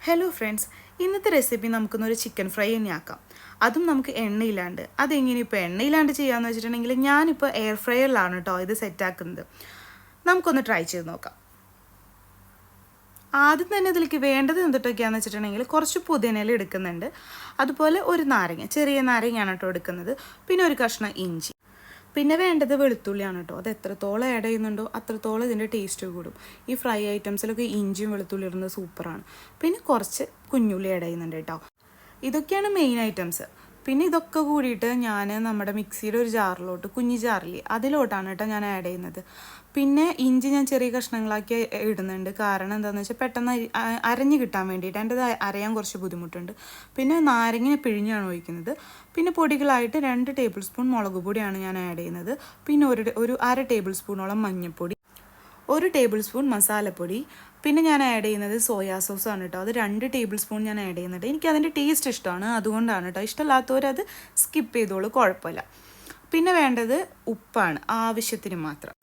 Hello friends, ഇന്നത്തെ recipe നമുക്കൊന്നൊരു chicken fry തന്നെ ആക്കാം. അതും നമുക്ക് എണ്ണയില്ലാണ്ട്. അതെങ്ങനെ ഇപ്പോൾ എണ്ണയില്ലാണ്ട് ചെയ്യാമെന്ന് വെച്ചിട്ടുണ്ടെങ്കിൽ ഞാനിപ്പോൾ എയർ ഫ്രയറിലാണ് കേട്ടോ ഇത് സെറ്റാക്കുന്നത്. നമുക്കൊന്ന് ട്രൈ ചെയ്ത് നോക്കാം. ആദ്യം തന്നെ ഇതിലേക്ക് വേണ്ടത് എന്തൊക്കെയാണെന്ന് വെച്ചിട്ടുണ്ടെങ്കിൽ കുറച്ച് പുതിനയില എടുക്കുന്നുണ്ട്, അതുപോലെ ഒരു നാരങ്ങ, ചെറിയ നാരങ്ങയാണ് കേട്ടോ എടുക്കുന്നത്, പിന്നെ ഒരു കഷ്ണം ഇഞ്ചി, പിന്നെ വേണ്ടത് വെളുത്തുള്ളിയാണ് കേട്ടോ. അത് എത്രത്തോളം ആഡ് ചെയ്യുന്നുണ്ടോ അത്രത്തോളം ഇതിൻ്റെ ടേസ്റ്റ് കൂടും. ഈ ഫ്രൈ ഐറ്റംസിലൊക്കെ ഇഞ്ചിയും വെളുത്തുള്ളി ഇടുന്നത് സൂപ്പറാണ്. പിന്നെ കുറച്ച് കുഞ്ഞുള്ളി ആഡ് ചെയ്യുന്നുണ്ട് കേട്ടോ. ഇതൊക്കെയാണ് മെയിൻ ഐറ്റംസ്. പിന്നെ ഇതൊക്കെ കൂടിയിട്ട് ഞാൻ നമ്മുടെ മിക്സിയുടെ ഒരു ജാറിലോട്ട്, കുഞ്ഞി ജാറില്ലേ അതിലോട്ടാണ് കേട്ടോ ഞാൻ ആഡ് ചെയ്യുന്നത്. പിന്നെ ഇഞ്ചി ഞാൻ ചെറിയ കഷ്ണങ്ങളാക്കി ഇടുന്നുണ്ട്. കാരണം എന്താണെന്ന് വെച്ചാൽ പെട്ടെന്ന് അരഞ്ഞ് കിട്ടാൻ വേണ്ടിയിട്ട്. എൻ്റെ അരയാൻ കുറച്ച് ബുദ്ധിമുട്ടുണ്ട്. പിന്നെ നാരങ്ങ പിഴിഞ്ഞാണ് ഒഴിക്കുന്നത്. പിന്നെ പൊടികളായിട്ട് 2 ടേബിൾ സ്പൂൺ മുളക് പൊടിയാണ് ഞാൻ ആഡ് ചെയ്യുന്നത്. പിന്നെ ഒരു അര ടേബിൾ സ്പൂണോളം മഞ്ഞൾപ്പൊടി, 1 ടേബിൾ സ്പൂൺ മസാലപ്പൊടി, പിന്നെ ഞാൻ ആഡ് ചെയ്യുന്നത് സോയാ സോസാണ് കേട്ടോ. അത് 2 ടേബിൾ സ്പൂൺ ഞാൻ ആഡ് ചെയ്യുന്നുണ്ട്. എനിക്ക് അതിൻ്റെ ടേസ്റ്റ് ഇഷ്ടമാണ്, അതുകൊണ്ടാണ് കേട്ടോ. ഇഷ്ടമില്ലാത്തവരത് സ്കിപ്പ് ചെയ്തോളൂ, കുഴപ്പമില്ല. പിന്നെ വേണ്ടത് ഉപ്പാണ്, ആവശ്യത്തിന് മാത്രം.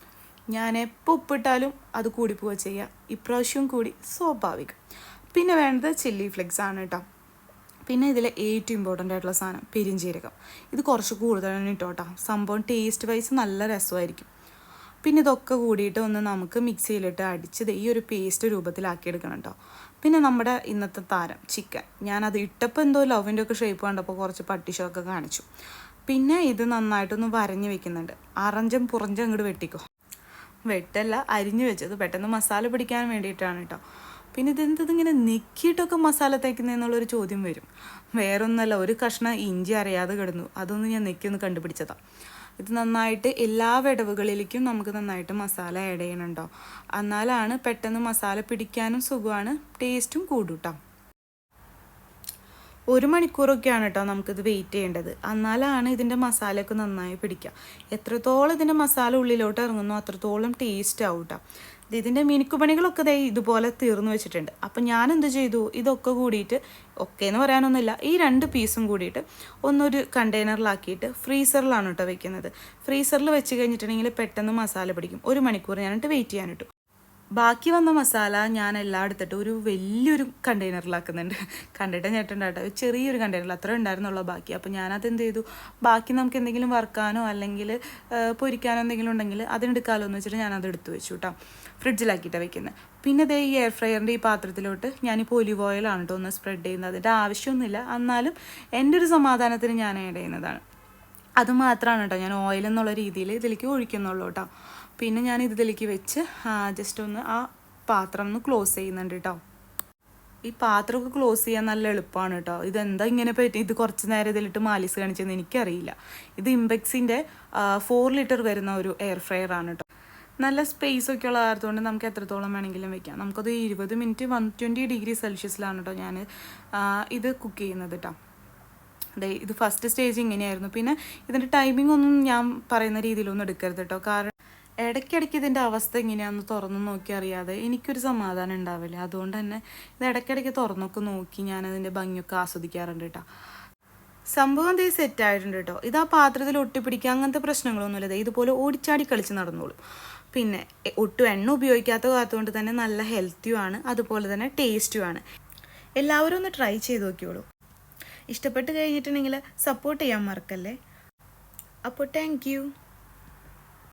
ഞാൻ എപ്പോൾ ഉപ്പിട്ടാലും അത് കൂടിപ്പോവുക ചെയ്യുക, ഇപ്രാവശ്യവും കൂടി, സ്വാഭാവികം. പിന്നെ വേണ്ടത് ചില്ലി ഫ്ലെക്സ് ആണ് കേട്ടോ. പിന്നെ ഇതിൽ ഏറ്റവും ഇമ്പോർട്ടൻ്റ് ആയിട്ടുള്ള സാധനം പെരുംജീരകം. ഇത് കുറച്ച് കൂടുതലാണ് കേട്ടോ. സംഭവം ടേസ്റ്റ് വൈസ് നല്ല രസമായിരിക്കും. പിന്നെ ഇതൊക്കെ കൂടിയിട്ട് ഒന്ന് നമുക്ക് മിക്സിയിലിട്ട് അടിച്ചത് ഈ ഒരു പേസ്റ്റ് രൂപത്തിലാക്കിയെടുക്കണം കേട്ടോ. പിന്നെ നമ്മുടെ ഇന്നത്തെ താരം ചിക്കൻ, ഞാനത് ഇട്ടപ്പോൾ എന്തോ ലവിൻ്റെ ഒക്കെ ഷേപ്പ് കണ്ടപ്പോൾ കുറച്ച് പട്ടിഷമൊക്കെ കാണിച്ചു. പിന്നെ ഇത് നന്നായിട്ടൊന്ന് വരഞ്ഞ് വെക്കുന്നുണ്ട്. അറഞ്ചം പുറഞ്ചം അങ്ങോട്ട് വെട്ടിക്കോ, വെട്ടല്ല അരിഞ്ഞ് വെച്ചത്, പെട്ടെന്ന് മസാല പിടിക്കാൻ വേണ്ടിയിട്ടാണ് കേട്ടോ. പിന്നെ ഇതിങ്ങനെ നെക്കിയിട്ടൊക്കെ മസാല തേക്കുന്നതെന്നുള്ളൊരു ചോദ്യം വരും. വേറൊന്നുമല്ല, ഒരു കഷ്ണം ഇഞ്ചി അറിയാതെ കിടന്നു, അതൊന്ന് ഞാൻ നെക്കിയൊന്ന് കണ്ടുപിടിച്ചതാണ്. ഇത് നന്നായിട്ട് എല്ലാ വിടവുകളിലേക്കും നമുക്ക് നന്നായിട്ട് മസാല ആഡ് ചെയ്യണുണ്ടോ, എന്നാലാണ് പെട്ടെന്ന് മസാല പിടിക്കാനും സുഖമാണ്, ടേസ്റ്റും കൂടും കേട്ടോ. 1 മണിക്കൂറൊക്കെയാണ് കേട്ടോ നമുക്കിത് വെയിറ്റ് ചെയ്യേണ്ടത്, എന്നാലാണ് ഇതിൻ്റെ മസാലയൊക്കെ നന്നായി പിടിക്കുക. എത്രത്തോളം ഇതിൻ്റെ മസാല ഉള്ളിലോട്ട് ഇറങ്ങുന്നോ അത്രത്തോളം ടേസ്റ്റ് ആവും കേട്ടോ. ഇതിൻ്റെ മിനുക്കുപണികളൊക്കെ ഇതുപോലെ തീർന്നു വെച്ചിട്ടുണ്ട്. അപ്പം ഞാൻ എന്ത് ചെയ്തു, ഇതൊക്കെ കൂടിയിട്ട്, ഒക്കെ എന്ന് പറയാനൊന്നുമില്ല, ഈ 2 പീസും കൂടിയിട്ട് ഒന്നൊരു കണ്ടെയ്നറിലാക്കിയിട്ട് ഫ്രീസറിലാണ് കേട്ടോ വെക്കുന്നത്. ഫ്രീസറിൽ വെച്ച് കഴിഞ്ഞിട്ടുണ്ടെങ്കിൽ പെട്ടെന്ന് മസാല പിടിക്കും. 1 മണിക്കൂർ ഞാനിട്ട് വെയിറ്റ് ചെയ്യാനിട്ടു. ബാക്കി വന്ന മസാല ഞാൻ എല്ലാം എടുത്തിട്ട് ഒരു വലിയൊരു കണ്ടെയ്നറിലാക്കുന്നുണ്ട്. കണ്ടിട്ട് ഞെട്ടുണ്ട് കേട്ടോ, ചെറിയൊരു കണ്ടെയ്നറിൽ അത്ര ഉണ്ടായിരുന്നുള്ളൂ ബാക്കി. അപ്പോൾ ഞാനത് എന്ത് ചെയ്തു, ബാക്കി നമുക്ക് എന്തെങ്കിലും വറുക്കാനോ അല്ലെങ്കിൽ പൊരിക്കാനോ എന്തെങ്കിലും ഉണ്ടെങ്കിൽ അതിനെടുക്കാമല്ലോ എന്ന് വെച്ചിട്ട് ഞാനത് എടുത്തു വെച്ചു കേട്ടോ. ഫ്രിഡ്ജിലാക്കിയിട്ടാണ് വെക്കുന്നത്. പിന്നെ ദേ ഈ എയർ ഫ്രയറിൻ്റെ ഈ പാത്രത്തിലോട്ട് ഞാനിപ്പോൾ ഒലിവ് ഓയിലാണ് കേട്ടോ ഒന്ന് സ്പ്രെഡ് ചെയ്യുന്നത്. അതിൻ്റെ ആവശ്യമൊന്നുമില്ല, എന്നാലും എൻ്റെ ഒരു സമാധാനത്തിന് ഞാൻ ആഡ് ചെയ്യുന്നതാണ്. അത് മാത്രമാണ് കേട്ടോ ഞാൻ ഓയിൽ എന്നുള്ള രീതിയിൽ ഇതിലേക്ക് ഒഴിക്കുന്നുള്ളൂ കേട്ടോ. പിന്നെ ഞാൻ ഇതിലേക്ക് വെച്ച് ജസ്റ്റ് ഒന്ന് ആ പാത്രം ഒന്ന് ക്ലോസ് ചെയ്യുന്നുണ്ട് കേട്ടോ. ഈ പാത്രമൊക്കെ ക്ലോസ് ചെയ്യാൻ നല്ല എളുപ്പമാണ് കേട്ടോ. ഇതെന്താ ഇങ്ങനെ പറ്റി, ഇത് കുറച്ച് നേരം ഇതിലിട്ട് മാലിസ് കാണിച്ചതെന്ന് എനിക്കറിയില്ല. ഇത് ഇംപെക്സിൻ്റെ 4 ലിറ്റർ വരുന്ന ഒരു എയർ ഫ്രയർ ആണ് കേട്ടോ. നല്ല സ്പേസ് ഒക്കെ ഉള്ള ആയതുകൊണ്ട് നമുക്ക് എത്രത്തോളം വേണമെങ്കിലും വെക്കാം. നമുക്കത് 20 മിനിറ്റ് 120 ഡിഗ്രി സെൽഷ്യസിലാണ് കേട്ടോ ഞാൻ ഇത് കുക്ക് ചെയ്യുന്നത് കേട്ടോ. ഇത് ഫസ്റ്റ് സ്റ്റേജ് ഇങ്ങനെയായിരുന്നു. പിന്നെ ഇതിൻ്റെ ടൈമിംഗ് ഒന്നും ഞാൻ പറയുന്ന രീതിയിലൊന്നും എടുക്കരുത് കേട്ടോ. കാരണം ഇടയ്ക്കിടയ്ക്ക് ഇതിൻ്റെ അവസ്ഥ എങ്ങനെയാണെന്ന് തുറന്നു നോക്കി അറിയാതെ എനിക്കൊരു സമാധാനം ഉണ്ടാവില്ല. അതുകൊണ്ട് തന്നെ ഇത് ഇടയ്ക്കിടയ്ക്ക് തുറന്നൊക്കെ നോക്കി ഞാനതിൻ്റെ ഭംഗിയൊക്കെ ആസ്വദിക്കാറുണ്ട് കേട്ടോ. സംഭവം ഇത് സെറ്റായിട്ടുണ്ട് കേട്ടോ. ഇത് ആ പാത്രത്തിൽ ഒട്ടിപ്പിടിക്കുക അങ്ങനത്തെ പ്രശ്നങ്ങളൊന്നുമില്ല. ഇതുപോലെ ഓടിച്ചാടി കളിച്ച് നടന്നോളും. പിന്നെ ഒട്ടും എണ്ണ ഉപയോഗിക്കാത്ത കാലത്തുകൊണ്ട് തന്നെ നല്ല ഹെൽത്തിയുമാണ്, അതുപോലെ തന്നെ ടേസ്റ്റുമാണ്. എല്ലാവരും ഒന്ന് ട്രൈ ചെയ്ത് നോക്കിയോളൂ. ഇഷ്ടപ്പെട്ട് കഴിഞ്ഞിട്ടുണ്ടെങ്കിൽ സപ്പോർട്ട് ചെയ്യാൻ മറക്കല്ലേ. അപ്പോൾ താങ്ക് യു.